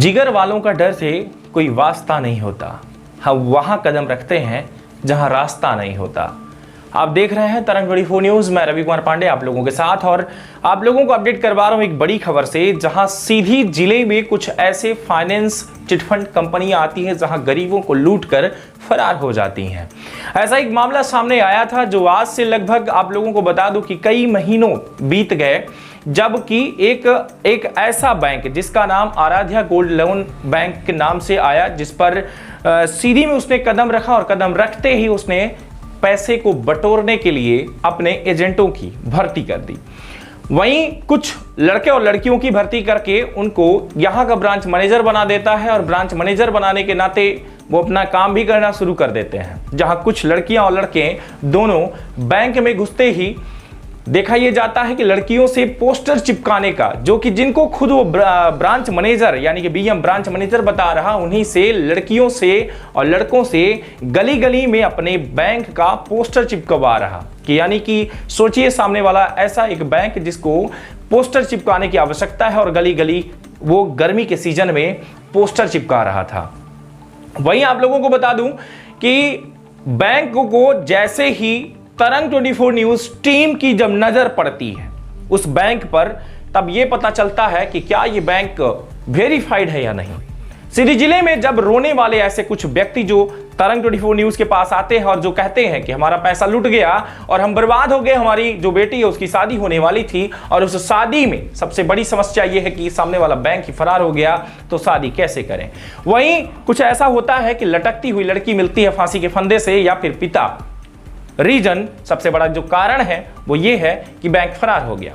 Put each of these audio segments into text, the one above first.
जिगर वालों का डर से कोई वास्ता नहीं होता। हम वहां कदम रखते हैं जहां रास्ता नहीं होता। आप देख रहे हैं तरंग 24 न्यूज। मैं रवि कुमार पांडे आप लोगों के साथ, और आप लोगों को अपडेट करवा रहा हूं एक बड़ी खबर से, जहां सीधी जिले में कुछ ऐसे फाइनेंस चिटफंड कंपनियां आती हैं जहां गरीबों को लूट कर फरार हो जाती हैं। ऐसा एक मामला सामने आया था जो आज से लगभग आप लोगों को बता दूं कि कई महीनों बीत गए, जबकि एक ऐसा बैंक जिसका नाम आराध्या गोल्ड लोन बैंक के नाम से आया, जिस पर सीधी में उसने कदम रखा और कदम रखते ही उसने पैसे को बटोरने के लिए अपने एजेंटों की भर्ती कर दी। वहीं कुछ लड़के और लड़कियों की भर्ती करके उनको यहां का ब्रांच मैनेजर बना देता है, और ब्रांच मैनेजर बनाने के नाते वो अपना काम भी करना शुरू कर देते हैं। जहां कुछ लड़कियां और लड़के दोनों बैंक में घुसते ही देखा यह जाता है कि लड़कियों से पोस्टर चिपकाने का, जो कि जिनको खुद वो ब्रांच मैनेजर यानी कि बीएम ब्रांच मैनेजर बता रहा, उन्हीं से लड़कियों से और लड़कों से गली गली में अपने बैंक का पोस्टर चिपकवा रहा। कि यानी कि सोचिए सामने वाला ऐसा एक बैंक जिसको पोस्टर चिपकाने की आवश्यकता है, और गली गली वो गर्मी के सीजन में पोस्टर चिपका रहा था। वहीं आप लोगों को बता दूं कि बैंक को जैसे ही तरंग 24 न्यूज टीम की जब नजर पड़ती है उस बैंक पर, तब यह पता चलता है कि क्या यह बैंक वेरीफाइड है या नहीं। सीधी जिले में जब रोने वाले ऐसे कुछ व्यक्ति जो तरंग 24 न्यूज के पास आते हैं और जो कहते हैं कि हमारा पैसा लूट गया और हम बर्बाद हो गए, हमारी जो बेटी है उसकी शादी होने वाली थी, और उस शादी में सबसे बड़ी समस्या यह है कि सामने वाला बैंक ही फरार हो गया, तो शादी कैसे करें। वहीं कुछ ऐसा होता है कि लटकती हुई लड़की मिलती है फांसी के फंदे से, या फिर पिता। रीजन, सबसे बड़ा जो कारण है वो ये है कि बैंक फरार हो गया।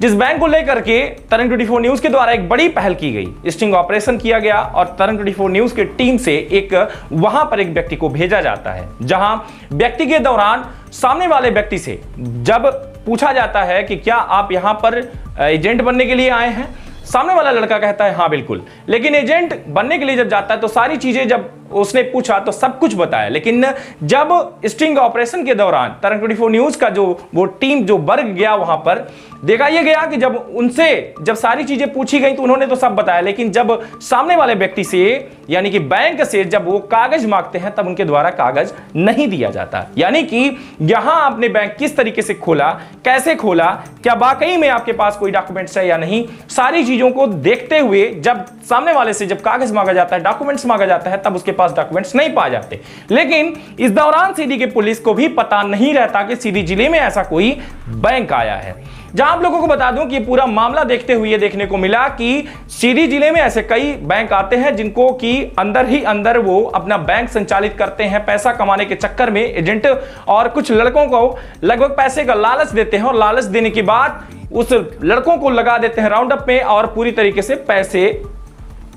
जिस बैंक को लेकर के तरंग 24 न्यूज के द्वारा एक बड़ी पहल की गई, स्टिंग ऑपरेशन किया गया, और तरंग 24 न्यूज की टीम से वहां पर एक व्यक्ति को भेजा जाता है, जहां व्यक्ति के दौरान सामने वाले व्यक्ति से जब पूछा जाता है कि क्या आप यहां पर एजेंट बनने के लिए आए हैं, सामने वाला लड़का कहता है हाँ बिल्कुल। लेकिन एजेंट बनने के लिए जब जाता है तो सारी चीजें जब उसने पूछा तो सब कुछ बताया, लेकिन जब स्टिंग ऑपरेशन के दौरान तरंग 24 न्यूज का जो वो टीम जो वर्ग गया वहां पर, देखा यह गया कि जब उनसे जब सारी चीजें पूछी गई तो उन्होंने तो सब बताया, लेकिन जब सामने वाले व्यक्ति से यानी कि बैंक से जब वो कागज मांगते हैं तब उनके द्वारा कागज नहीं दिया जाता। यानी कि यहां आपने बैंक किस तरीके से खोला, कैसे खोला, क्या वाकई में आपके पास कोई डॉक्यूमेंट्स है या नहीं, सारी चीजों को देखते हुए जब सामने वाले से जब कागज मांगा जाता है, डॉक्यूमेंट्स मांगा जाता है, तब उसके पास डॉक्यूमेंट्स नहीं पाए जाते। लेकिन इस दौरान सीधी के पुलिस को भी पता नहीं रहता कि सीधी जिले में ऐसा कोई बैंक आया है। जहां आप लोगों को बता दूं कि पूरा मामला देखते हुए देखने को मिला कि सीधी जिले में ऐसे कई बैंक आते हैं जिनको कि अंदर ही अंदर वो अपना बैंक संचालित करते हैं, पैसा कमाने के चक्कर में एजेंट और कुछ लड़कों को लगभग पैसे का लालच देते हैं, और लालच देने के बाद उस लड़कों को लगा देते हैं राउंड अप में, और पूरी तरीके से पैसे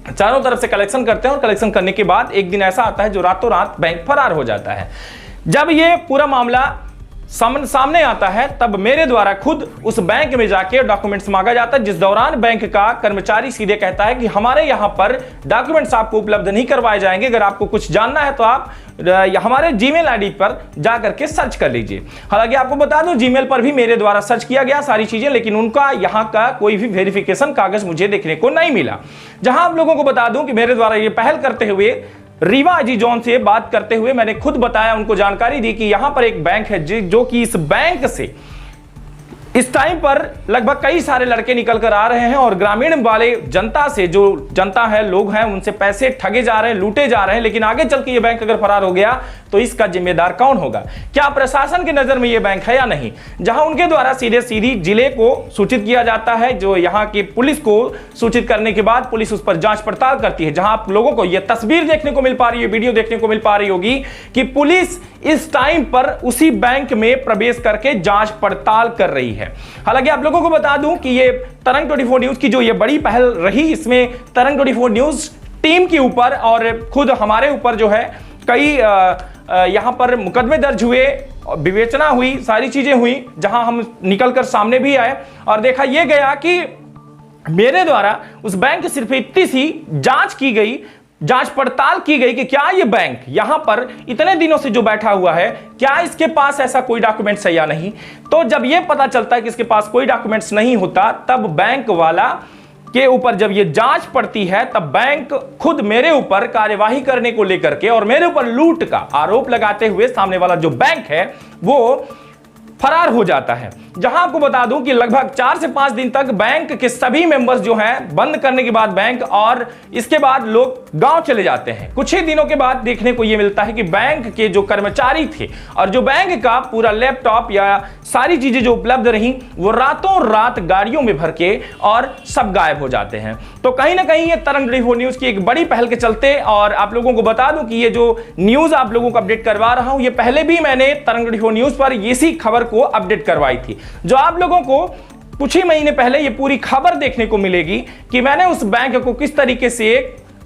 चारों तरफ से कलेक्शन करते हैं। और कलेक्शन करने के बाद एक दिन ऐसा आता है जो रातों रात बैंक फरार हो जाता है। जब ये पूरा मामला सामने आता है तब मेरे द्वारा खुद उस बैंक में जाके डॉक्यूमेंट्स मांगा जाता है, जिस दौरान बैंक का कर्मचारी सीधे कहता है कि हमारे यहां पर डॉक्यूमेंट्स आपको उपलब्ध नहीं करवाए जाएंगे, अगर आपको कुछ जानना है तो आप हमारे जीमेल आईडी पर जाकर के सर्च कर लीजिए। हालांकि आपको बता दूं जीमेल पर भी मेरे द्वारा सर्च किया गया सारी चीजें, लेकिन उनका यहां का कोई भी वेरिफिकेशन कागज मुझे देखने को नहीं मिला। जहां आप लोगों को बता दूं कि मेरे द्वारा यह पहल करते हुए रीवा अजी जोन से बात करते हुए मैंने खुद बताया, उनको जानकारी दी कि यहां पर एक बैंक है जो कि इस बैंक से इस टाइम पर लगभग कई सारे लड़के निकल कर आ रहे हैं, और ग्रामीण वाले जनता से, जो जनता है, लोग हैं, उनसे पैसे ठगे जा रहे हैं, लूटे जा रहे हैं। लेकिन आगे चल के ये बैंक अगर फरार हो गया तो इसका जिम्मेदार कौन होगा? क्या प्रशासन की नजर में ये बैंक है या नहीं? जहां उनके द्वारा सीधी जिले को सूचित किया जाता है, जो यहां की पुलिस को सूचित करने के बाद पुलिस उस पर जांच पड़ताल करती है। जहां आप लोगों को यह तस्वीर देखने को मिल पा रही है, वीडियो देखने को मिल पा रही होगी कि पुलिस इस टाइम पर उसी बैंक में प्रवेश करके जांच पड़ताल कर रही है। हालांकि आप लोगों को बता दूं कि ये तरंग 24 न्यूज की जो ये बड़ी पहल रही, इसमें तरंग 24 न्यूज टीम के ऊपर और खुद हमारे ऊपर जो है कई यहां पर मुकदमे दर्ज हुए, विवेचना हुई, सारी चीजें हुई, जहां हम निकलकर सामने भी आए और देखा यह गया कि मेरे द्वारा उस बैंक की सिर्फ इतनी सी जांच की गई, जांच पड़ताल की गई कि क्या ये बैंक यहां पर इतने दिनों से जो बैठा हुआ है, क्या इसके पास ऐसा कोई डॉक्यूमेंट्स है या नहीं। तो जब यह पता चलता है कि इसके पास कोई डॉक्यूमेंट्स नहीं होता, तब बैंक वाला के ऊपर जब ये जांच पड़ती है तब बैंक खुद मेरे ऊपर कार्यवाही करने को लेकर के और मेरे ऊपर लूट का आरोप लगाते हुए सामने वाला जो बैंक है वो फरार हो जाता है। जहां आपको बता दूं कि लगभग 4 से 5 दिन तक बैंक के सभी मेंबर्स जो हैं बंद करने के बाद बैंक और इसके बाद लोग गांव चले जाते हैं। कुछ ही दिनों के बाद देखने को यह मिलता है कि बैंक के जो कर्मचारी थे और जो बैंक का पूरा लैपटॉप या सारी चीजें जो उपलब्ध रही वो रातों रात गाड़ियों में भर के और सब गायब हो जाते हैं। तो कहीं ना कहीं ये तरंग 24 न्यूज की एक बड़ी पहल के चलते, और आप लोगों को बता दूं कि ये जो न्यूज आप लोगों को अपडेट करवा रहा हूं ये पहले भी मैंने तरंग 24 न्यूज पर इसी खबर को अपडेट करवाई थी, जो आप लोगों को कुछ ही महीने पहले ये पूरी खबर देखने को मिलेगी कि मैंने उस बैंक को किस तरीके से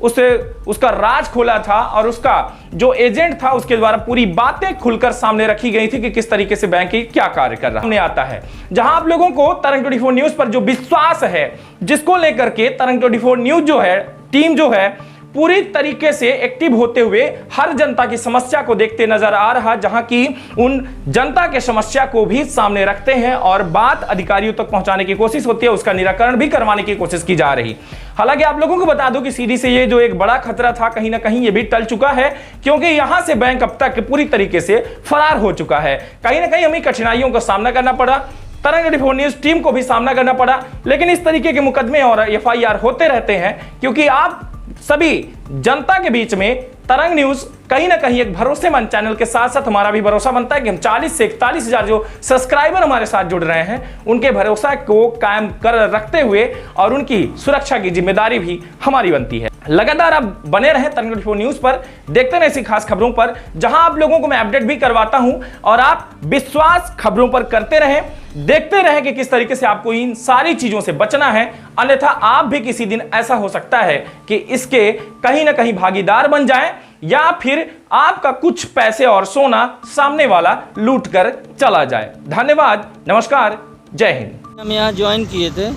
उसका राज खोला था और उसका जो एजेंट था उसके द्वारा पूरी बातें खुलकर सामने रखी गई थी कि किस तरीके से बैंक क्या कार्य कर रहा है। आता है जहां आप लोगों को तरंग 24 न्यूज पर जो विश्वास है, जिसको लेकर के तरंग 24 न्यूज जो है टीम जो है पूरी तरीके से एक्टिव होते हुए हर जनता की समस्या को देखते नजर आ रहा, जहां की उन जनता के समस्या को भी सामने रखते हैं और बात अधिकारियों तक पहुंचाने की कोशिश होती है, उसका निराकरण भी करवाने की कोशिश की जा रही। हालांकि आप लोगों को बता दूं कि सीधी से ये जो एक बड़ा खतरा था कहीं ना कहीं ये भी टल चुका है, क्योंकि यहां से बैंक अब तक पूरी तरीके से फरार हो चुका है। कहीं ना कहीं हमें कठिनाइयों का सामना करना पड़ा, तरंग 24 न्यूज टीम को भी सामना करना पड़ा, लेकिन इस तरीके के मुकदमे और FIR होते रहते हैं क्योंकि आप सभी जनता के बीच में तरंग न्यूज कहीं ना कहीं एक भरोसेमंद चैनल के साथ साथ हमारा भी भरोसा बनता है कि हम 40 से 41 हजार जो सब्सक्राइबर हमारे साथ जुड़ रहे हैं उनके भरोसा को कायम कर रखते हुए और उनकी सुरक्षा की जिम्मेदारी भी हमारी बनती है। लगातार आप बने रहें तरंग 24 न्यूज पर, देखते रहें ऐसी खास खबरों पर जहां आप लोगों को मैं अपडेट भी करवाता हूं और आप विश्वास खबरों पर करते रहें, देखते रहें कि किस तरीके से आपको इन सारी चीजों से बचना है, अन्यथा आप भी किसी दिन ऐसा हो सकता है कि इसके कहीं ना कहीं भागीदार बन जाएं या फिर आपका कुछ पैसे और सोना सामने वाला लूट कर चला जाए। धन्यवाद, नमस्कार, जय हिंद। हम यहाँ ज्वाइन किए थे,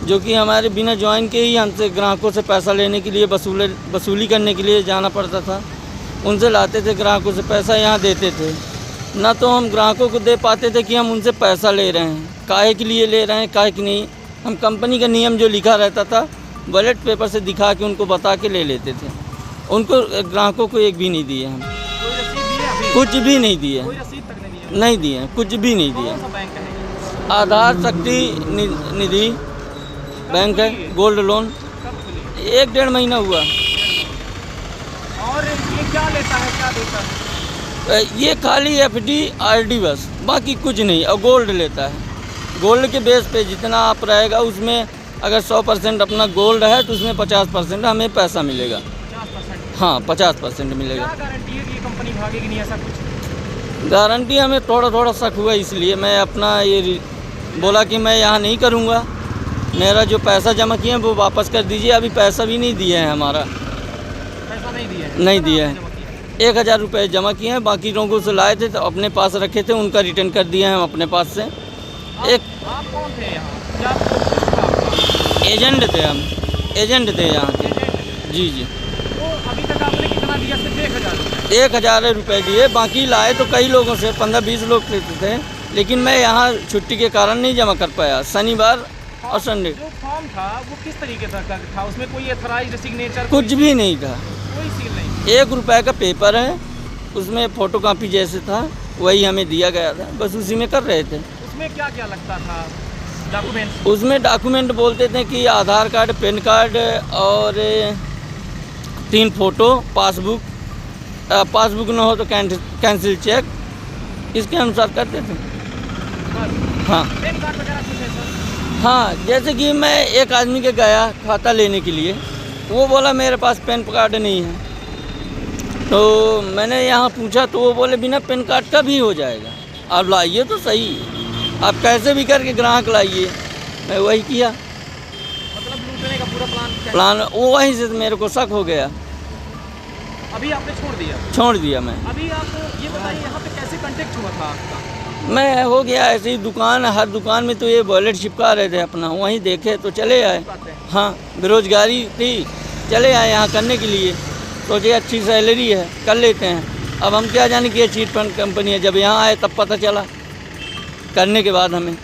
जो कि हमारे बिना ज्वाइन के ही हमसे ग्राहकों से पैसा लेने के लिए वसूली करने के लिए जाना पड़ता था। उनसे लाते थे ग्राहकों से पैसा, यहाँ देते थे ना, तो हम ग्राहकों को दे पाते थे कि हम उनसे पैसा ले रहे हैं, काहे के लिए ले रहे हैं काहे कि नहीं। हम कंपनी का नियम जो लिखा रहता था बैलेट पेपर से दिखा के उनको बता के ले लेते थे। उनको ग्राहकों को एक भी नहीं दिए, हम कुछ भी नहीं दिए, नहीं दिए, कुछ भी नहीं दिए। आधार शक्ति निधि बैंक है, गोल्ड लोन 1-1.5 महीना हुआ। और ये क्या लेता है, क्या देता है? ये खाली FD RD बस, बाकी कुछ नहीं। और गोल्ड लेता है, गोल्ड के बेस पे जितना आप रहेगा उसमें अगर 100% अपना गोल्ड है तो उसमें 50% हमें पैसा मिलेगा। 50%? हाँ, 50% मिलेगा। क्या गारंटी है कि ये कंपनी भागेगी नहीं, ऐसा कुछ? गारंटी हमें थोड़ा शक हुआ, इसलिए मैं अपना ये बोला कि मैं यहाँ नहीं करूँगा, मेरा जो पैसा जमा किए हैं वो वापस कर दीजिए। अभी पैसा भी नहीं दिया है, हमारा पैसा नहीं दिया है? नहीं दिया है। 1000 रुपये जमा किए हैं, बाकी लोगों से लाए थे तो अपने पास रखे थे, उनका रिटर्न कर दिया है हम अपने पास से। आप कौन थे यहाँ? क्या एजेंट थे हम, एजेंट थे यहाँ के। जी। तो अभी तक आपने कितना दिया? सिर्फ 1000 रुपये? 1000 रुपये दिए, बाकी लाए तो कई लोगों से 15-20 लोग लेते थे, लेकिन मैं यहाँ छुट्टी के कारण नहीं जमा कर पाया, शनिवार और संडे। जो फॉर्म था वो किस तरीके का था? उसमें कोई ऑथराइज्ड सिग्नेचर कुछ भी नहीं था, कोई सील नहीं? 1 रुपये का पेपर है, उसमें फ़ोटोकॉपी जैसे था वही हमें दिया गया था, बस उसी में कर रहे थे। उसमें क्या क्या लगता था डॉक्यूमेंट? उसमें डॉक्यूमेंट बोलते थे कि आधार कार्ड, पैन कार्ड और 3 फ़ोटो, पासबुक न हो तो कैंसिल चेक, इसके अनुसार करते थे। हाँ, पैन कार्ड वगैरह कुछ है सर? हाँ, जैसे कि मैं एक आदमी के गया खाता लेने के लिए, वो बोला मेरे पास पैन कार्ड नहीं है, तो मैंने यहाँ पूछा तो वो बोले बिना पैन कार्ड का भी हो जाएगा, आप लाइए तो सही, आप कैसे भी करके ग्राहक लाइए। मैं वही किया। मतलब लूटने का पूरा प्लान वो वहीं से मेरे को शक हो गया। अभी आपने छोड़ दिया? छोड़ दिया मैं। अभी आप ये बताइए यहाँ पे कैसे कांटेक्ट हुआ था आपका? मैं हो गया ऐसे ही, दुकान, हर दुकान में तो ये वॉलेट चिपका रहे थे अपना, वहीं देखे तो चले आए। हाँ, बेरोजगारी थी, चले आए यहाँ करने के लिए, सोचे अच्छी सैलरी है कर लेते हैं। अब हम क्या जाने कि ये चीट फंड कंपनी है, जब यहाँ आए तब पता चला, करने के बाद हमें।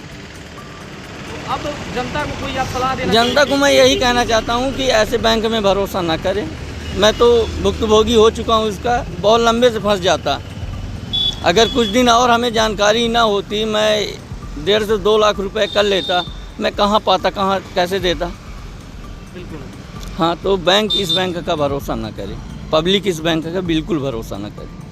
अब जनता को कोई आप सलाह देना जनता को मैं यही कहना चाहता हूँ कि ऐसे बैंक में भरोसा ना करें। मैं तो भुक्तभोगी हो चुका हूँ इसका, बहुत लंबे से फंस जाता। अगर कुछ दिन और हमें जानकारी ना होती, मैं 1.5 से 2 लाख रुपए कर लेता, मैं कहाँ पाता, कहाँ कैसे देता। बिल्कुल। हाँ, तो बैंक इस बैंक का भरोसा ना करे, पब्लिक इस बैंक का बिल्कुल भरोसा ना करे।